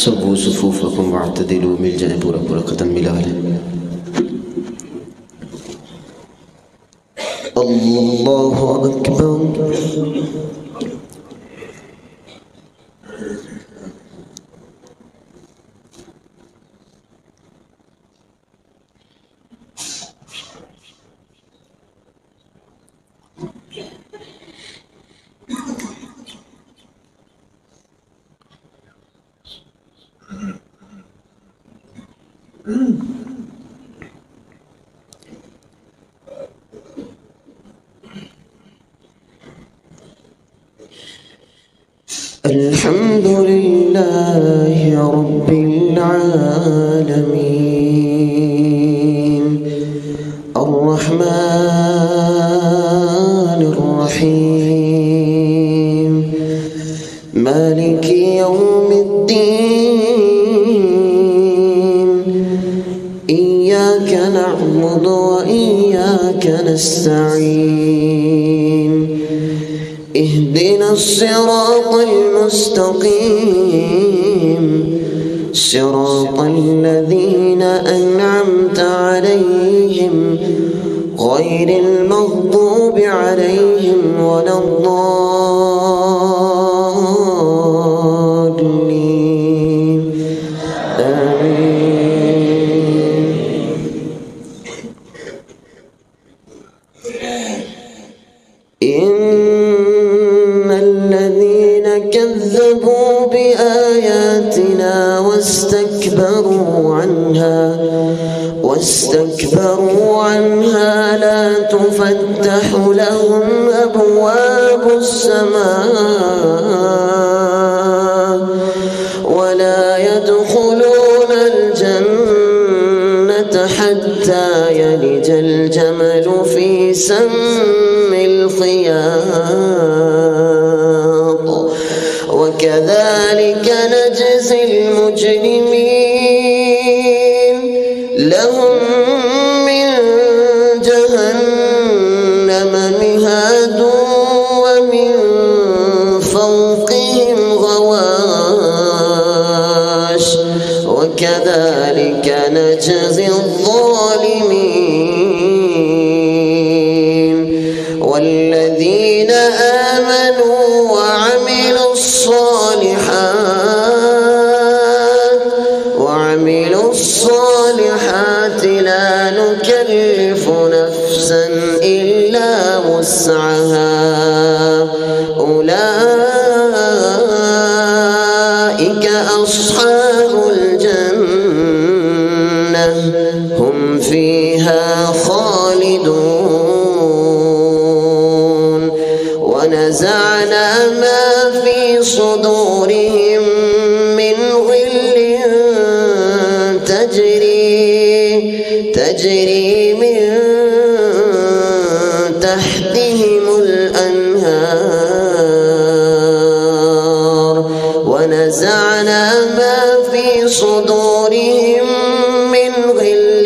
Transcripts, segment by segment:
صووا صفوفكم واعتدلوا ملجأ पूरा ख़त्म मिला है। अल्लाहु अकबर। अल्हम्दुलिल्लाहि रब्बिल आलमीन अर्रहमानिर रहीम मालिकि यौमिद्दीन इय्याका नअबुदु व इय्याका नस्तईन اهدنا الصراط المستقيم صراط الذين أنعمت عليهم غير المغضوب عليهم ولا الضالين آمين. كذبوا بآياتنا واستكبروا عنها لا تفتح لهم أبواب السماء ولا يدخلون الجنة حتى يلج الجمل في سم الخياط وكذلك نجزي المجرمين لهم من جهنم مهاد ومن فوقهم غواش وكذلك نجزي الظالمين. والذين آمنوا وعملوا الصالحات لا نكلف نفسا إلا وسعها أولئك أصحاب الجنة هم فيها خالدون. ونزعنا ما في صدورهم من غل تجري من تحتهم الأنهار ونزعنا ما في صدورهم من غل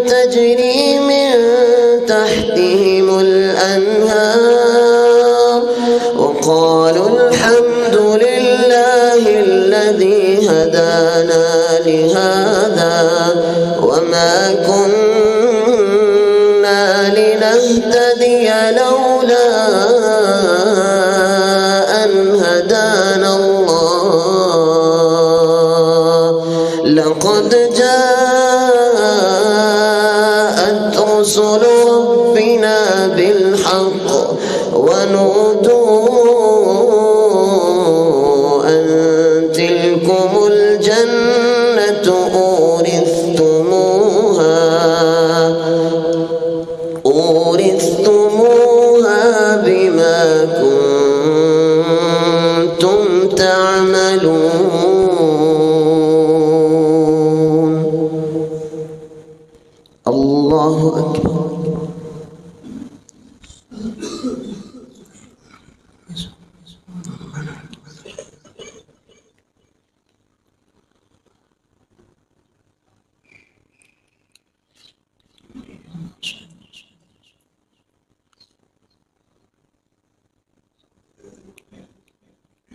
تجري من تحتهم الأنهار وقالوا الحمد لله الذي هدانا لهذا وما كنا لنهتدي لولا أن هدانا الله لقد جاءت رسل ربنا بالحق ونودوا أن تلكم الجنة أورثتموها بما كنتم تعملون. الله أكبر.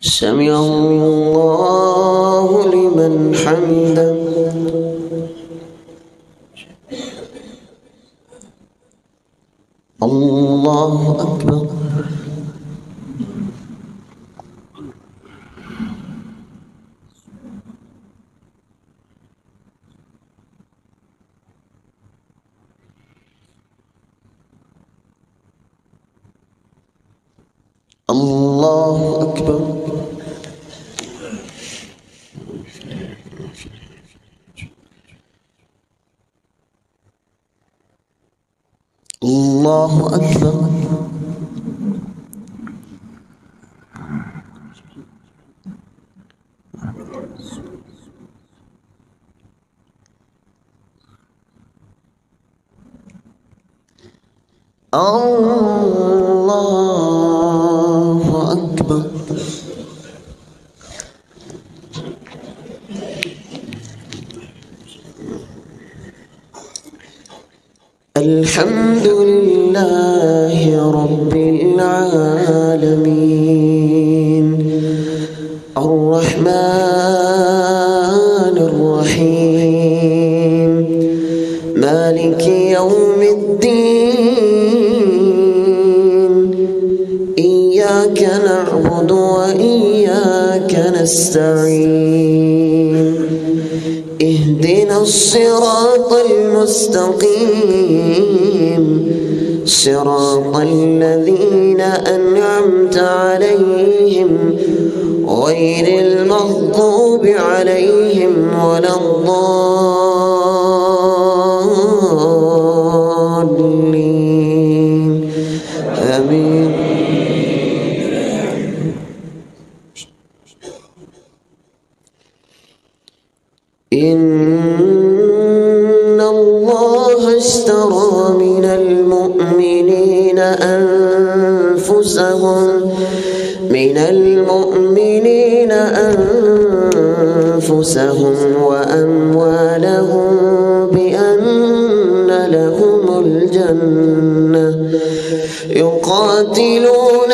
سمع الله لمن حمده. الله أكبر. الله أكبر. الله أكبر. الله أكبر. الحمد لله رب العالمين الرحمن الرحيم مالك يوم الدين إياك نعبد وإياك نستعين اهدنا الصراط المستقيم صراط الذين أنعمت عليهم غير المغضوب عليهم ولا الضالين آمين. إن الله اشترى من المؤمنين أنفسهم وأموالهم بأن لهم الجنة يقاتلون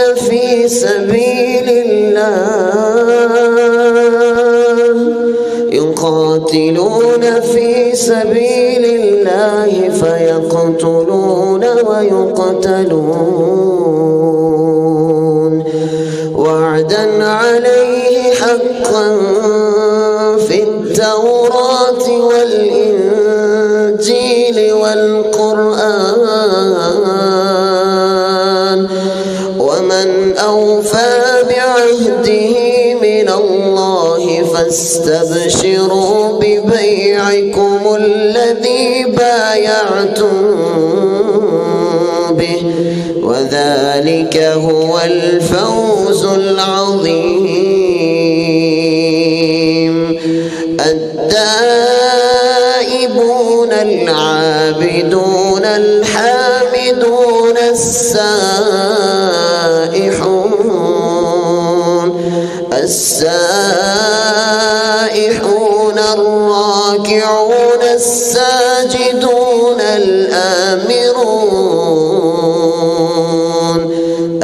في سبيل الله فيقتلون ويقتلون وعدا عليه حقا في التوراة والإنجيل والقرآن ومن أوفى بعهده من الله فاستبشروا ببيعكم الذي بايعتم به وذلك هو الفوز العظيم. التائبون العابدون الحامدون السائحون الراكعون الساجدون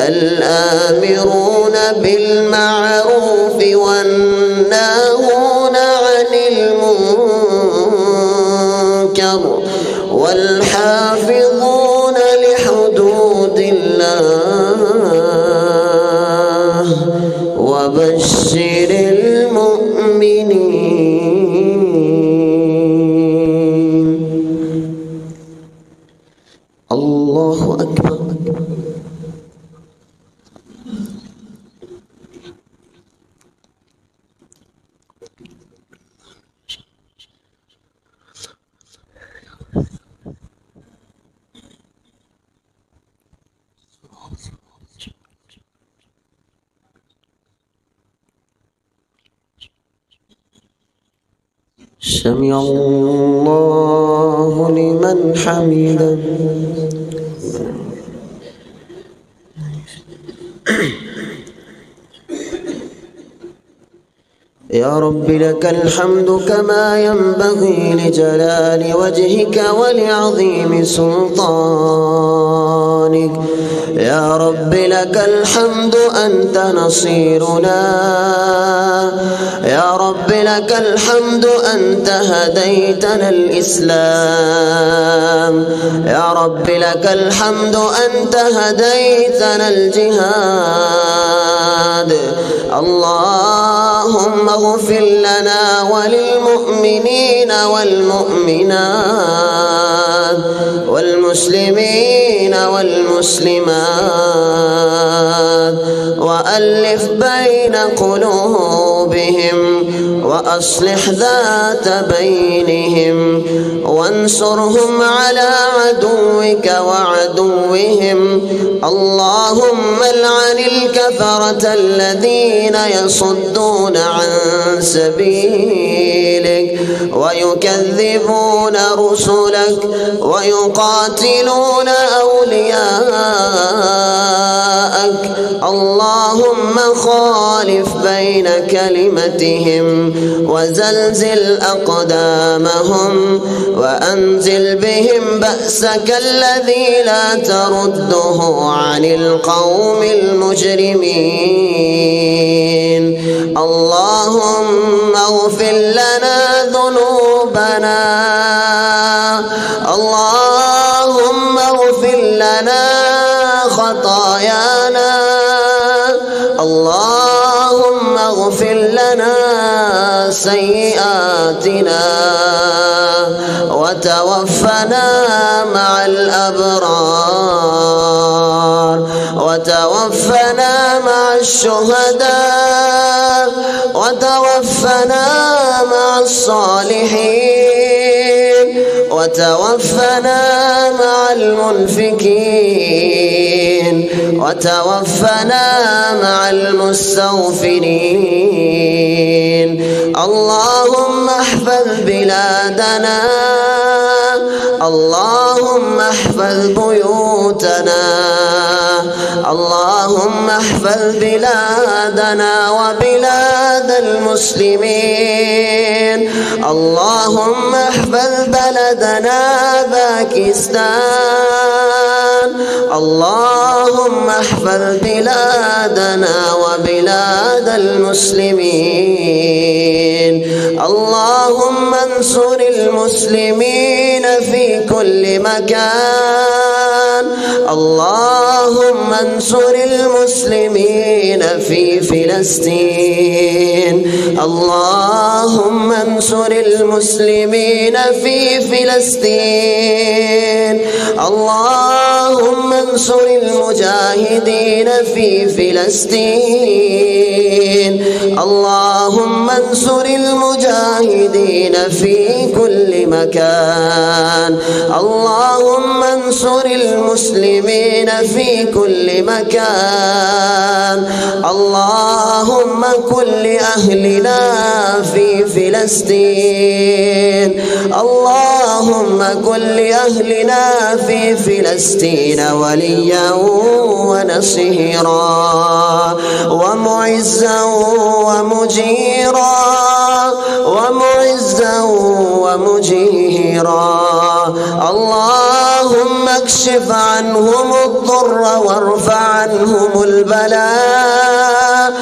الآمرون بالمعروف والناهون عن المنكر والحافظون لحدود الله وبشر المؤمنين. الله أكبر. سمع الله لمن حمده. يا رب لك الحمد كما ينبغي لجلال وجهك ولعظيم سلطانك. يا رب لك الحمد أنت نصيرنا. يا رب لك الحمد أنت هديتنا الإسلام. يا رب لك الحمد أنت هديتنا الجهاد. اللهم اغفر لنا وللمؤمنين والمؤمنات والمسلمين والمسلمات وألف بين قلوبهم وأصلح ذات بينهم وانصرهم على عدوك وعدوهم. اللهم العن الكفرة الذين يصدون عن سبيلك ويكذبون رسلك ويقاتلون أولياءك. اللهم خالف بين كلمتهم وزلزل أقدامهم وأنزل بهم بأسك الذي لا ترده عن القوم المجرمين. اللهم اغفر لنا ذنوبنا. اللهم اغفر لنا خطايانا. اللهم اغفر لنا سيئاتنا وتوفنا مع الأبرار وتوفنا مع الشهداء وتوفنا مع الصالحين وتوفنا مع المنفكين وتوفنا مع المستغفرين. اللهم احفظ بلادنا. اللهم احفظ بيوتنا. اللهم احفظ بلادنا وبلاد المسلمين. اللهم احفظ بلدنا باكستان. اللهم احفظ بلادنا وبلاد المسلمين. اللهم انصر المسلمين في كل مكان. اللهم انصر المسلمين في فلسطين. اللهم انصر المسلمين في فلسطين. اللهم انصر المجاهدين في فلسطين. اللهم انصر المجاهدين في كل مكان. اللهم انصر المسلمين في كل مكان. اللهم كن لأهلنا في فلسطين. اللهم كن لأهلنا في فلسطين وليا ونصيرا ومعزا ومجيرا ومعزا ومجيرا. اللهم اكشف عنهم الضر وارفع عنهم البلاء.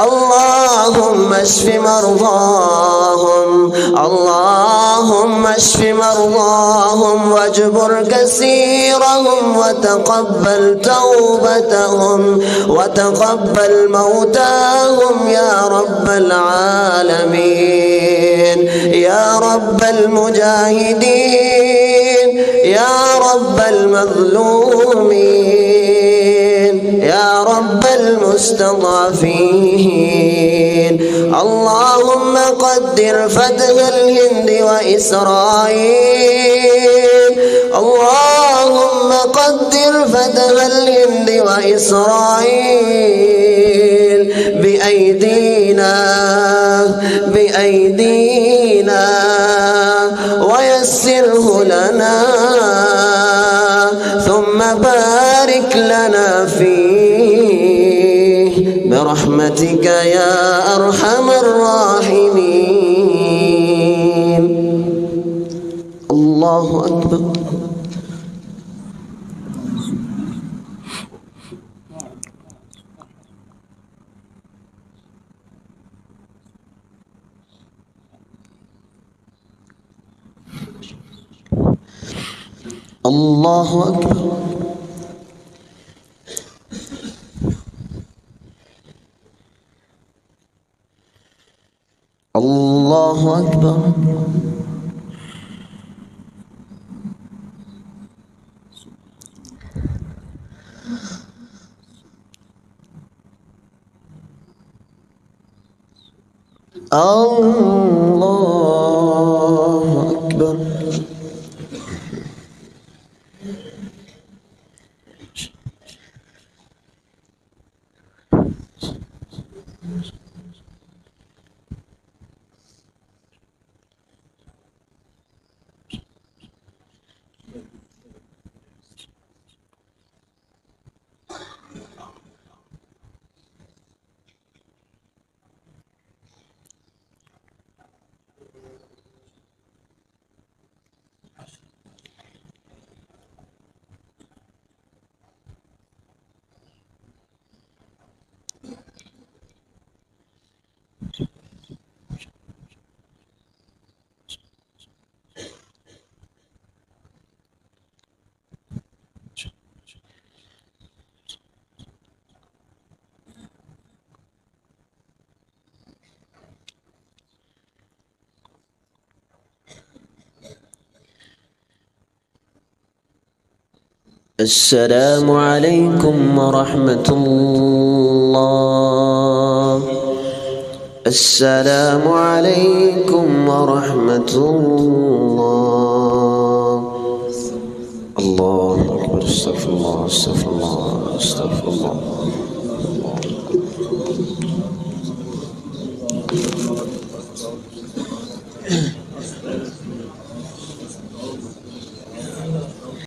اللهم اشف مرضاهم. اللهم اشف مرضاهم واجبر كسيرهم وتقبل توبتهم وتقبل موتاهم يا رب العالمين. يا رب المجاهدين. يا رب المظلومين. يا رب المستضعفين. اللهم قدر فتح الهند وإسرائيل. اللهم قدر فتح الهند وإسرائيل بأيدينا ويسره لنا ثم بارك لنا فيه برحمتك برحمتك يا أرحم الراحمين. الله أكبر. الله أكبر. الله أكبر. الله أكبر. السلام عليكم ورحمة الله. السلام عليكم ورحمة الله. الله أكبر. استغفر الله استغفر الله استغفر الله.